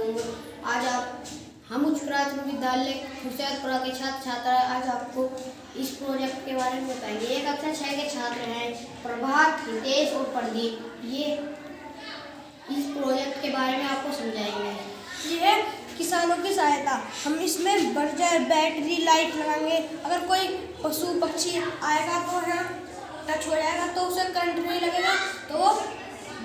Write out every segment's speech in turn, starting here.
करूँगा। हम उच्च प्राथमिक विद्यालय खुर्शियादपुरा के छात्र छात्रा आज आपको इस प्रोजेक्ट के बारे में बताएंगे। एक कक्षा 6 के छात्र हैं प्रभात, हितेश और प्रदीप। ये इस प्रोजेक्ट के बारे में आपको समझाएंगे। ये है किसानों की सहायता। हम इसमें बर्जर, बैटरी, लाइट लगाएंगे। अगर कोई पशु पक्षी आएगा तो है टच हो जाएगा तो उसे करंट नहीं लगेगा, तो वो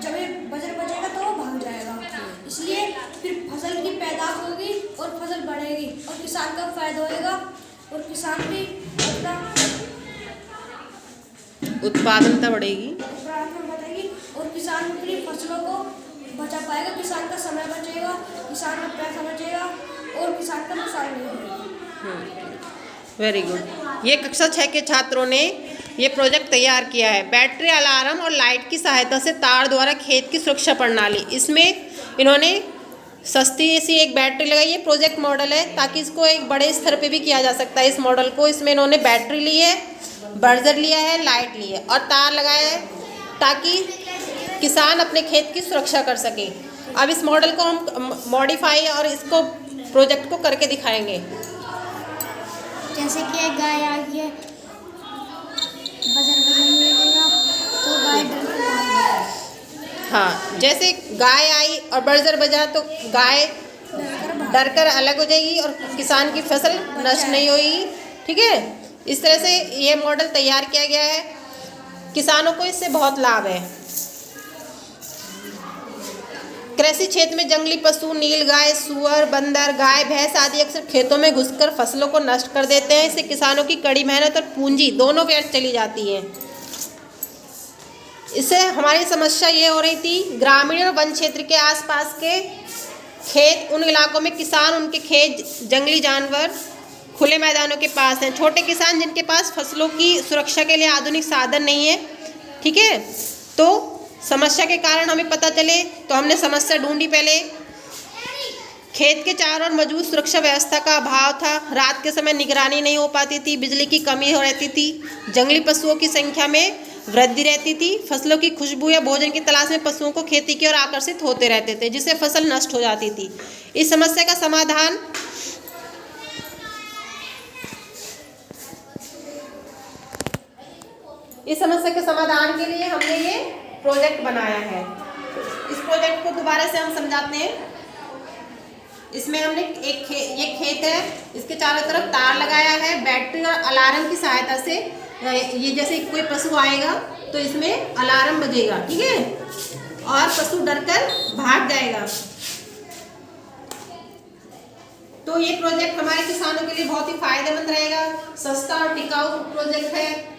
जब ये बजर बजेगा तो वो भाग जाएगा। इसलिए फिर फसल की पैदावार होगी और फसल बढ़ेगी और किसान का फायदा होएगा और किसान भी अपना उत्पादनता बढ़ेगी और किसान अपनी फसलों को बचा पाएगा। किसान का समय बचेगा, किसान का पैसा बचेगा और किसान का नुकसान नहीं होगा। Very good. ये कक्षा 6 के छात्रों ने ये प्रोजेक्ट तैयार किया है। बैटरी, अलार्म और लाइट की सहायता से तार द्वारा खेत की सुरक्षा प्रणाली। इसमें इन्होंने सस्ती सी एक बैटरी लगाई है। प्रोजेक्ट मॉडल है ताकि इसको एक बड़े स्तर पे भी किया जा सकता है। इस मॉडल को इसमें इन्होंने बैटरी ली है, बर्जर लिया है, लाइट ली है और तार लगाया है ताकि किसान अपने खेत की सुरक्षा कर सके। अब इस मॉडल को हम मॉडिफाई और इसको प्रोजेक्ट को करके दिखाएंगे। जैसे कि एक गाय आ गई है, बजर बजने लगेगा तो गाय डर कर भागेगी। हाँ, जैसे गाय आई और बर्जर बजा तो गाय डरकर अलग हो जाएगी और किसान की फसल नष्ट नहीं होगी। ठीक है, इस तरह से ये मॉडल तैयार किया गया है। किसानों को इससे बहुत लाभ है। कृषि क्षेत्र में जंगली पशु, नीलगाय, सुअर, बंदर, गाय, भैंस आदि अक्सर खेतों में घुसकर फसलों को नष्ट कर देते हैं। इससे किसानों की कड़ी मेहनत और पूंजी दोनों व्यर्थ चली जाती है। इससे हमारी समस्या ये हो रही थी, ग्रामीण और वन क्षेत्र के आसपास के खेत, उन इलाकों में किसान, उनके खेत, जंगली जानवर खुले मैदानों के पास हैं। छोटे किसान जिनके पास फसलों की सुरक्षा के लिए आधुनिक साधन नहीं है। ठीक है, तो समस्या के कारण हमें पता चले तो हमने समस्या ढूंढी। पहले खेत के चारों ओर मौजूद सुरक्षा व्यवस्था का अभाव था। रात के समय निगरानी नहीं हो पाती थी, बिजली की कमी हो रहती थी, जंगली पशुओं की संख्या में वृद्धि रहती थी, फसलों की खुशबू या भोजन की तलाश में पशुओं को खेती की ओर आकर्षित होते रहते थे, जिससे फसल नष्ट हो जाती थी। इस समस्या का समाधान के लिए हमने ये प्रोजेक्ट बनाया है। इस प्रोजेक्ट को दोबारा से हम समझाते हैं। इसमें हमने ये खेत है, इसके चारों तरफ तार लगाया है। बैटरी और अलार्म की सहायता से ये जैसे कोई पशु आएगा तो इसमें अलार्म बजेगा। ठीक है, और पशु डरकर भाग जाएगा। तो ये प्रोजेक्ट हमारे किसानों के लिए बहुत ही फायदेमंद रहेगा। सस्ता और टिकाऊ प्रोजेक्ट है।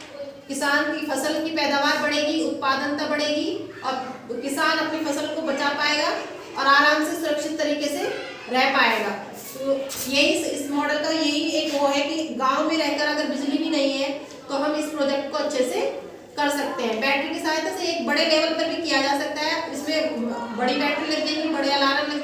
किसान की फसल की पैदावार बढ़ेगी, उत्पादनता बढ़ेगी और किसान अपनी फसल को बचा पाएगा और आराम से सुरक्षित तरीके से रह पाएगा। तो यही इस मॉडल का यही एक वो है कि गांव में रहकर अगर बिजली भी नहीं है तो हम इस प्रोजेक्ट को अच्छे से कर सकते हैं। बैटरी की सहायता से एक बड़े लेवल पर भी किया जा सकता है। इसमें बड़ी बैटरी लग जाएगी, बड़े अलार्म लग